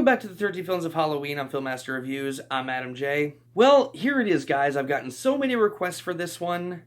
back to the 13 Films of Halloween on Filmmaster Reviews. I'm Adam J. Well, here it is, guys. I've gotten so many requests for this one.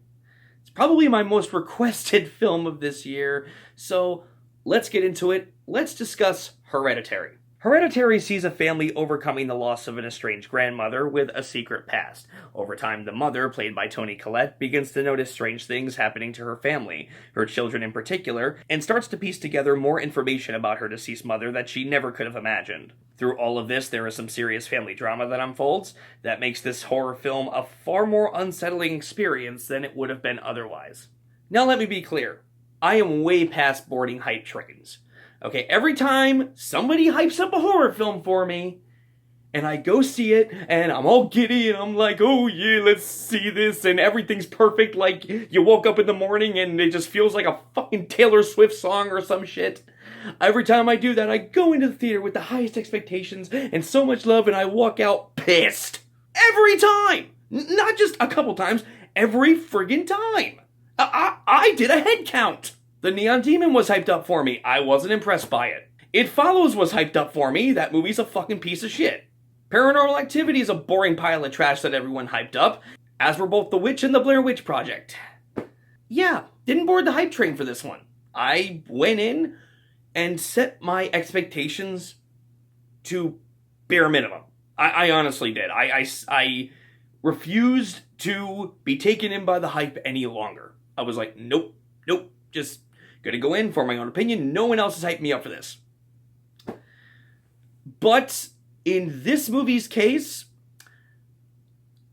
It's probably my most requested film of this year. So let's get into it. Let's discuss Hereditary. Hereditary sees a family overcoming the loss of an estranged grandmother with a secret past. Over time, the mother, played by Toni Collette, begins to notice strange things happening to her family, her children in particular, and starts to piece together more information about her deceased mother that she never could have imagined. Through all of this, there is some serious family drama that unfolds that makes this horror film a far more unsettling experience than it would have been otherwise. Now let me be clear. I am way past boarding hype trains. Okay, every time somebody hypes up a horror film for me, and I go see it, and I'm all giddy, and I'm like, oh yeah, let's see this, and everything's perfect, like you woke up in the morning and it just feels like a fucking Taylor Swift song or some shit. Every time I do that, I go into the theater with the highest expectations and so much love, and I walk out pissed. Every time! Not just a couple times, every friggin' time. I did a head count. The Neon Demon was hyped up for me. I wasn't impressed by it. It Follows was hyped up for me. That movie's a fucking piece of shit. Paranormal Activity is a boring pile of trash that everyone hyped up, as were both The Witch and The Blair Witch Project. Yeah, didn't board the hype train for this one. I went in and set my expectations to bare minimum. I honestly did. I refused to be taken in by the hype any longer. I was like, nope, just gonna go in for my own opinion. No one else has hyped me up for this. But in this movie's case,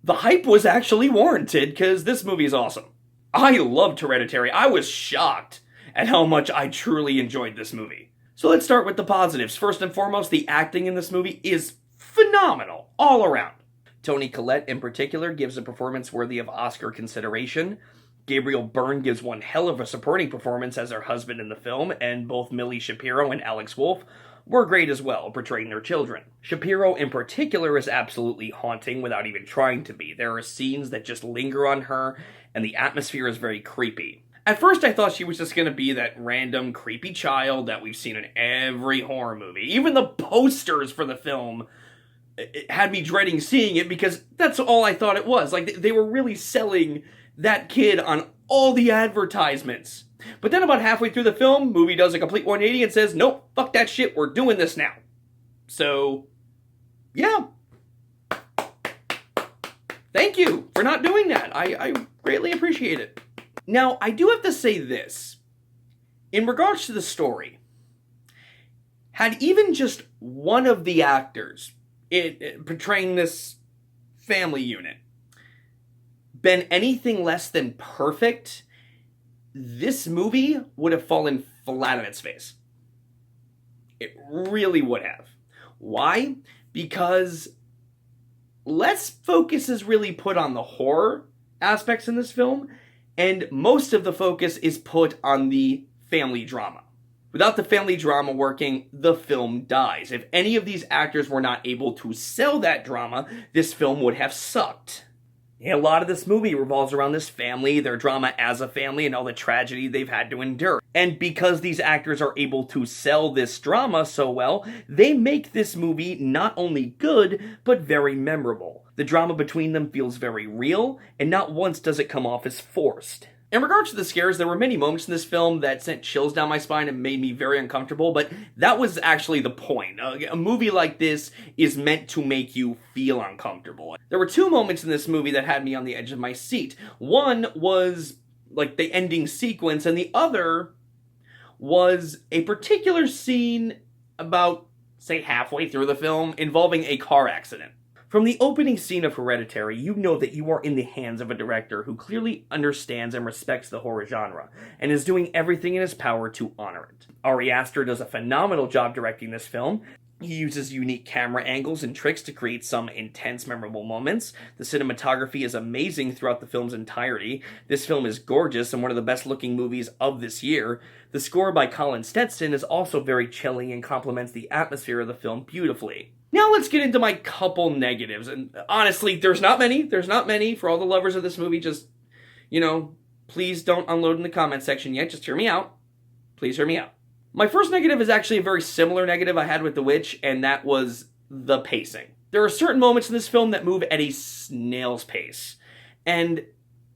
the hype was actually warranted because this movie is awesome. I loved Hereditary. I was shocked at how much I truly enjoyed this movie. So let's start with the positives. First and foremost, the acting in this movie is phenomenal all around. Toni Collette in particular gives a performance worthy of Oscar consideration. Gabriel Byrne gives one hell of a supporting performance as her husband in the film, and both Millie Shapiro and Alex Wolff were great as well, portraying their children. Shapiro in particular is absolutely haunting without even trying to be. There are scenes that just linger on her, and the atmosphere is very creepy. At first I thought she was just going to be that random creepy child that we've seen in every horror movie. Even the posters for the film it had me dreading seeing it because that's all I thought it was. Like, they were really selling that kid on all the advertisements. But then about halfway through the film, movie does a complete 180 and says, nope, fuck that shit, we're doing this now. So, yeah. Thank you for not doing that. I greatly appreciate it. Now, I do have to say this. In regards to the story, had even just one of the actors portraying this family unit been anything less than perfect, this movie would have fallen flat on its face. It really would have. Why? Because less focus is really put on the horror aspects in this film, and most of the focus is put on the family drama. Without the family drama working, the film dies. If any of these actors were not able to sell that drama, this film would have sucked. A lot of this movie revolves around this family, their drama as a family, and all the tragedy they've had to endure. And because these actors are able to sell this drama so well, they make this movie not only good, but very memorable. The drama between them feels very real, and not once does it come off as forced. In regards to the scares, there were many moments in this film that sent chills down my spine and made me very uncomfortable, but that was actually the point. A movie like this is meant to make you feel uncomfortable. There were two moments in this movie that had me on the edge of my seat. One was like the ending sequence, and the other was a particular scene about, say, halfway through the film involving a car accident. From the opening scene of Hereditary, you know that you are in the hands of a director who clearly understands and respects the horror genre, and is doing everything in his power to honor it. Ari Aster does a phenomenal job directing this film. He uses unique camera angles and tricks to create some intense, memorable moments. The cinematography is amazing throughout the film's entirety. This film is gorgeous and one of the best-looking movies of this year. The score by Colin Stetson is also very chilling and complements the atmosphere of the film beautifully. Now let's get into my couple negatives, and honestly, there's not many. For all the lovers of this movie, just, please don't unload in the comment section yet, just hear me out. Please hear me out. My first negative is actually a very similar negative I had with The Witch, and that was the pacing. There are certain moments in this film that move at a snail's pace, and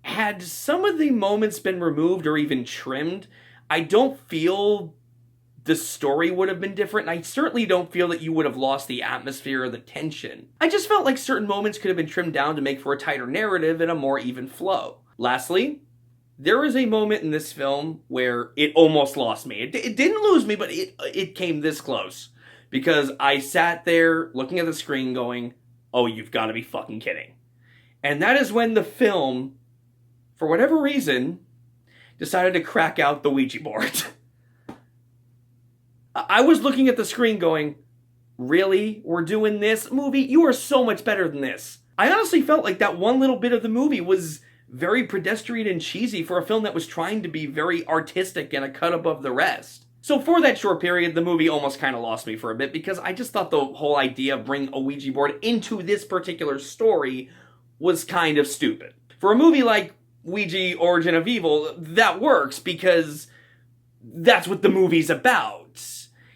had some of the moments been removed or even trimmed, I don't feel the story would have been different, and I certainly don't feel that you would have lost the atmosphere or the tension. I just felt like certain moments could have been trimmed down to make for a tighter narrative and a more even flow. Lastly, there is a moment in this film where it almost lost me. It didn't lose me, but it came this close. Because I sat there looking at the screen going, oh, you've got to be fucking kidding. And that is when the film, for whatever reason, decided to crack out the Ouija board. I was looking at the screen going, really? We're doing this? Movie? You are so much better than this. I honestly felt like that one little bit of the movie was very pedestrian and cheesy for a film that was trying to be very artistic and a cut above the rest. So for that short period, the movie almost kind of lost me for a bit because I just thought the whole idea of bringing a Ouija board into this particular story was kind of stupid. For a movie like Ouija Origin of Evil, that works because that's what the movie's about.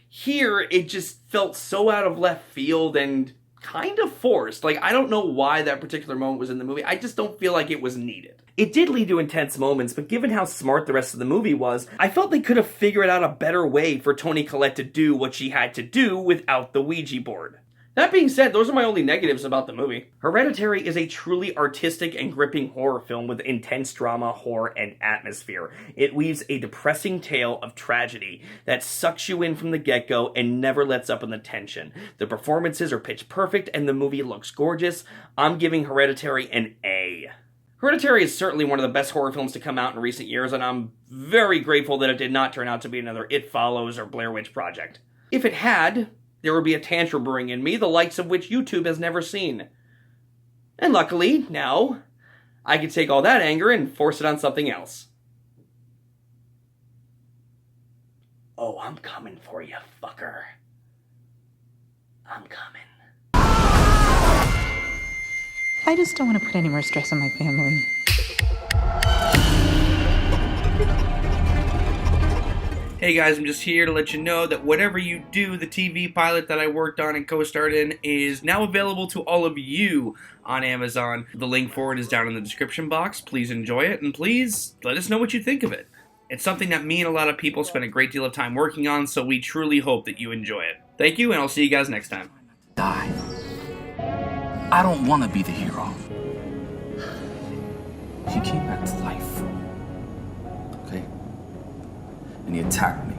Here, it just felt so out of left field and kind of forced. Like, I don't know why that particular moment was in the movie. I just don't feel like it was needed. It did lead to intense moments, but given how smart the rest of the movie was, I felt they could have figured out a better way for Toni Collette to do what she had to do without the Ouija board. That being said, those are my only negatives about the movie. Hereditary is a truly artistic and gripping horror film with intense drama, horror, and atmosphere. It weaves a depressing tale of tragedy that sucks you in from the get-go and never lets up on the tension. The performances are pitch perfect and the movie looks gorgeous. I'm giving Hereditary an A. Hereditary is certainly one of the best horror films to come out in recent years, and I'm very grateful that it did not turn out to be another It Follows or Blair Witch Project. If it had, there would be a tantrum brewing in me, the likes of which YouTube has never seen. And luckily, now, I can take all that anger and force it on something else. Oh, I'm coming for you, fucker. I'm coming. I just don't want to put any more stress on my family. Hey guys, I'm just here to let you know that whatever you do, the TV pilot that I worked on and co-starred in is now available to all of you on Amazon. The link for it is down in the description box. Please enjoy it, and please let us know what you think of it. It's something that me and a lot of people spend a great deal of time working on, so we truly hope that you enjoy it. Thank you, and I'll see you guys next time. Die. I don't want to be the hero. He came back to life. Okay? And he attacked me.